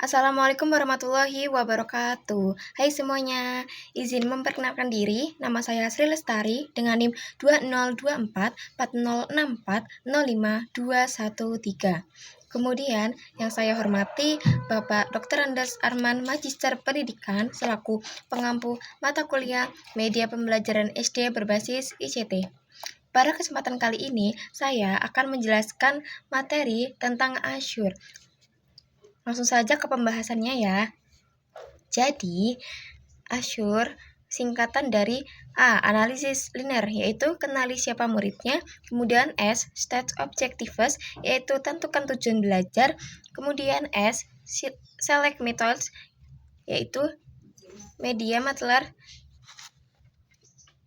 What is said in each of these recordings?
Assalamualaikum warahmatullahi wabarakatuh. Hai semuanya, izin memperkenalkan diri. Nama saya Sri Lestari dengan NIM 202440640513. Kemudian yang saya hormati Bapak Dr. Andes Arman, Magister Pendidikan selaku pengampu mata kuliah Media Pembelajaran SD berbasis ICT. Pada kesempatan kali ini, saya akan menjelaskan materi tentang Azure. Langsung saja ke pembahasannya ya. Jadi, Azure singkatan dari A. Analisis linear, yaitu kenali siapa muridnya. Kemudian S. State Objectives, yaitu tentukan tujuan belajar. Kemudian S. Select Methods, yaitu media material,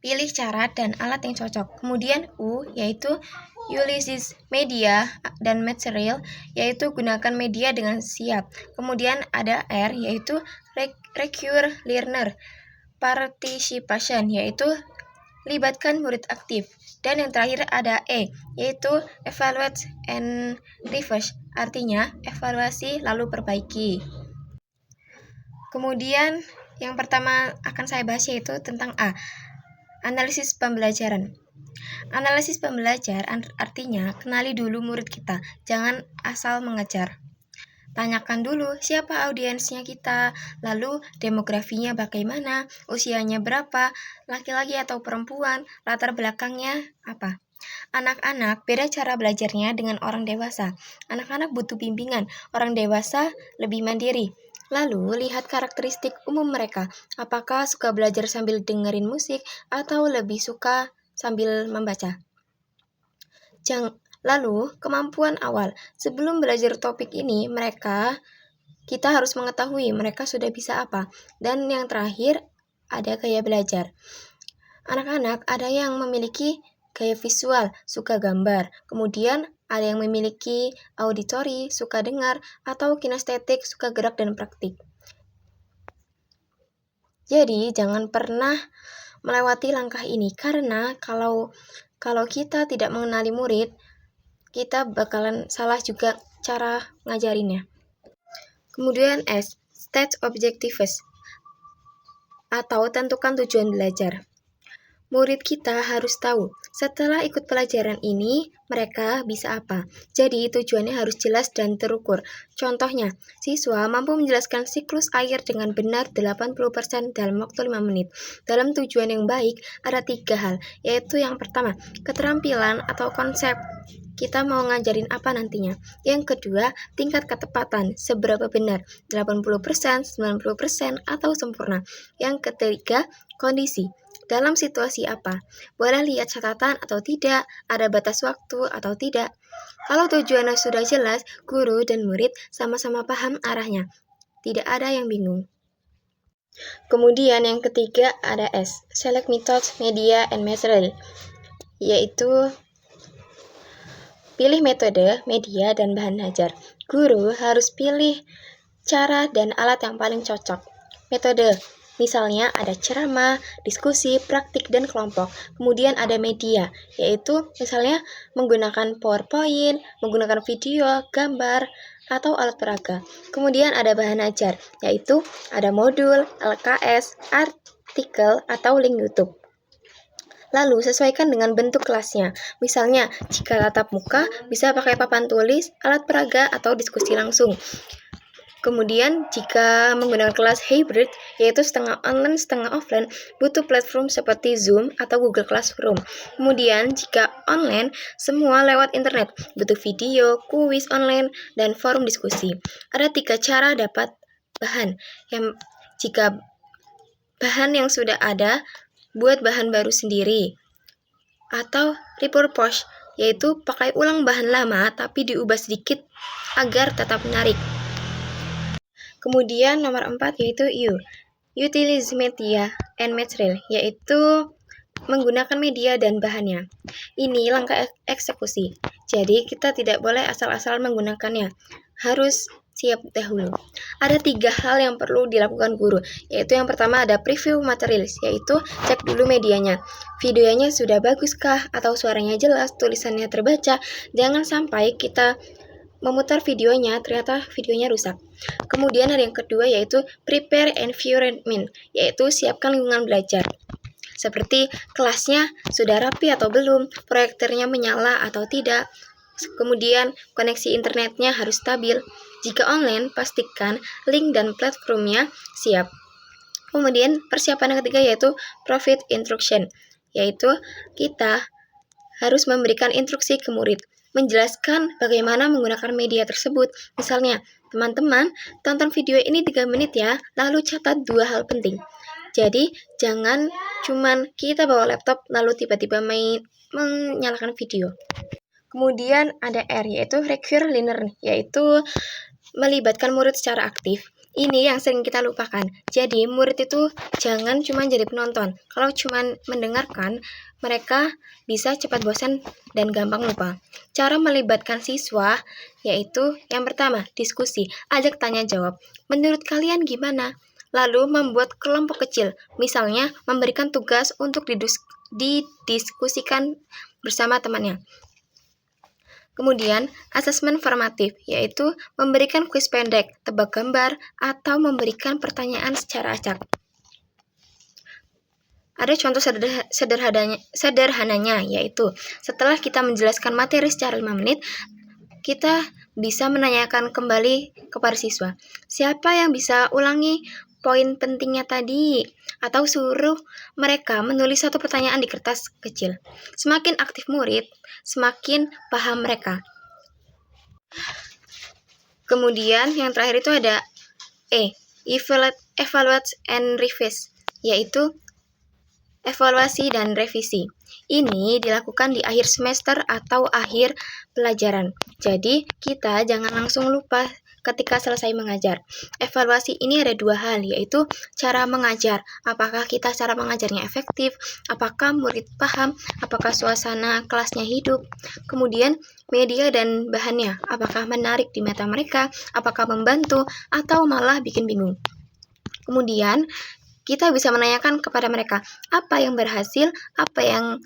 pilih cara dan alat yang cocok. Kemudian U, yaitu Ulysses media dan material, yaitu gunakan media dengan siap. Kemudian ada R, yaitu Recur Learner Participation, yaitu libatkan murid aktif. Dan yang terakhir ada E, yaitu Evaluate and Reverse, artinya evaluasi lalu perbaiki. Kemudian yang pertama akan saya bahas yaitu tentang A, analisis pembelajaran. Analisis pembelajaran artinya kenali dulu murid kita, jangan asal mengejar. Tanyakan dulu siapa audiensnya kita, lalu demografinya bagaimana, usianya berapa, laki-laki atau perempuan, latar belakangnya apa. Anak-anak beda cara belajarnya dengan orang dewasa. Anak-anak butuh bimbingan, orang dewasa lebih mandiri. Lalu, lihat karakteristik umum mereka. Apakah suka belajar sambil dengerin musik atau lebih suka sambil membaca? Lalu, kemampuan awal. Sebelum belajar topik ini, kita harus mengetahui mereka sudah bisa apa. Dan yang terakhir, ada gaya belajar. Anak-anak ada yang memiliki gaya visual, suka gambar. Kemudian ada yang memiliki auditori, suka dengar, atau kinestetik, suka gerak dan praktik. Jadi, jangan pernah melewati langkah ini, karena kalau kita tidak mengenali murid, kita bakalan salah juga cara ngajarinnya. Kemudian S, State Objectives, atau tentukan tujuan belajar. Murid kita harus tahu, setelah ikut pelajaran ini, mereka bisa apa. Jadi, tujuannya harus jelas dan terukur. Contohnya, siswa mampu menjelaskan siklus air dengan benar 80% dalam waktu 5 menit. Dalam tujuan yang baik, ada 3 hal, yaitu yang pertama, keterampilan atau konsep. Kita mau ngajarin apa nantinya. Yang kedua, tingkat ketepatan, seberapa benar, 80%, 90%, atau sempurna. Yang ketiga, kondisi. Dalam situasi apa? Boleh lihat catatan atau tidak? Ada batas waktu atau tidak? Kalau tujuannya sudah jelas, guru dan murid sama-sama paham arahnya. Tidak ada yang bingung. Kemudian yang ketiga ada S, Select Methods, Media, and Material, yaitu pilih metode, media, dan bahan ajar. Guru harus pilih cara dan alat yang paling cocok. Metode, misalnya ada ceramah, diskusi, praktik, dan kelompok. Kemudian ada media, yaitu misalnya menggunakan PowerPoint, menggunakan video, gambar, atau alat peraga. Kemudian ada bahan ajar, yaitu ada modul, LKS, artikel, atau link YouTube. Lalu, sesuaikan dengan bentuk kelasnya. Misalnya, jika tatap muka, bisa pakai papan tulis, alat peraga, atau diskusi langsung. Kemudian, jika menggunakan kelas hybrid, yaitu setengah online, setengah offline, butuh platform seperti Zoom atau Google Classroom. Kemudian, jika online, semua lewat internet, butuh video, kuis online, dan forum diskusi. Ada 3 cara dapat bahan. Jika bahan yang sudah ada, buat bahan baru sendiri. Atau repurpose, yaitu pakai ulang bahan lama tapi diubah sedikit agar tetap menarik. Kemudian nomor 4 yaitu U, Utilize Media and Material, yaitu menggunakan media dan bahannya. Ini langkah eksekusi. Jadi kita tidak boleh asal-asal menggunakannya. Harus siap dahulu. Ada 3 hal yang perlu dilakukan guru, yaitu yang pertama ada preview materials, yaitu cek dulu medianya. Videonya sudah baguskah atau suaranya jelas, tulisannya terbaca. Jangan sampai kita memutar videonya, ternyata videonya rusak. Kemudian ada yang kedua yaitu prepare environment, yaitu siapkan lingkungan belajar. Seperti kelasnya sudah rapi atau belum, proyektornya menyala atau tidak, kemudian koneksi internetnya harus stabil. Jika online, pastikan link dan platformnya siap. Kemudian persiapan yang ketiga yaitu provide instruction, yaitu kita harus memberikan instruksi ke murid, menjelaskan bagaimana menggunakan media tersebut. Misalnya, teman-teman, tonton video ini 3 menit ya, lalu catat 2 hal penting. Jadi, jangan cuman kita bawa laptop lalu tiba-tiba menyalakan video. Kemudian ada R, yaitu require learner, yaitu melibatkan murid secara aktif. Ini yang sering kita lupakan. Jadi, murid itu jangan cuma jadi penonton. Kalau cuma mendengarkan, mereka bisa cepat bosan dan gampang lupa. Cara melibatkan siswa yaitu yang pertama, diskusi, ajak tanya jawab. Menurut kalian gimana? Lalu membuat kelompok kecil, misalnya memberikan tugas untuk didiskusikan bersama temannya. Kemudian, asesmen formatif, yaitu memberikan kuis pendek, tebak gambar, atau memberikan pertanyaan secara acak. Ada contoh sederhananya, yaitu setelah kita menjelaskan materi secara 5 menit, kita bisa menanyakan kembali kepada siswa, siapa yang bisa ulangi poin pentingnya tadi, atau suruh mereka menulis satu pertanyaan di kertas kecil. Semakin aktif murid, semakin paham mereka. Kemudian yang terakhir itu ada evaluate and revise, yaitu evaluasi dan revisi. Ini dilakukan di akhir semester atau akhir pelajaran. Jadi, kita jangan langsung lupa ketika selesai mengajar. Evaluasi ini ada 2 hal, yaitu cara mengajar. Apakah kita cara mengajarnya efektif? Apakah murid paham? Apakah suasana kelasnya hidup? Kemudian, media dan bahannya. Apakah menarik di mata mereka? Apakah membantu? Atau malah bikin bingung? Kemudian, kita bisa menanyakan kepada mereka apa yang berhasil, apa yang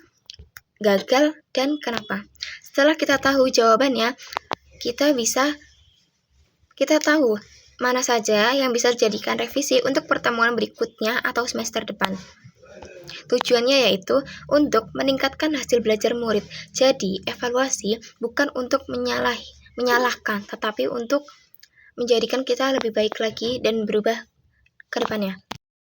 gagal, dan kenapa. Setelah kita tahu jawabannya, kita tahu mana saja yang bisa dijadikan revisi untuk pertemuan berikutnya atau semester depan. Tujuannya yaitu untuk meningkatkan hasil belajar murid. Jadi, evaluasi bukan untuk menyalahkan, tetapi untuk menjadikan kita lebih baik lagi dan berubah ke depannya.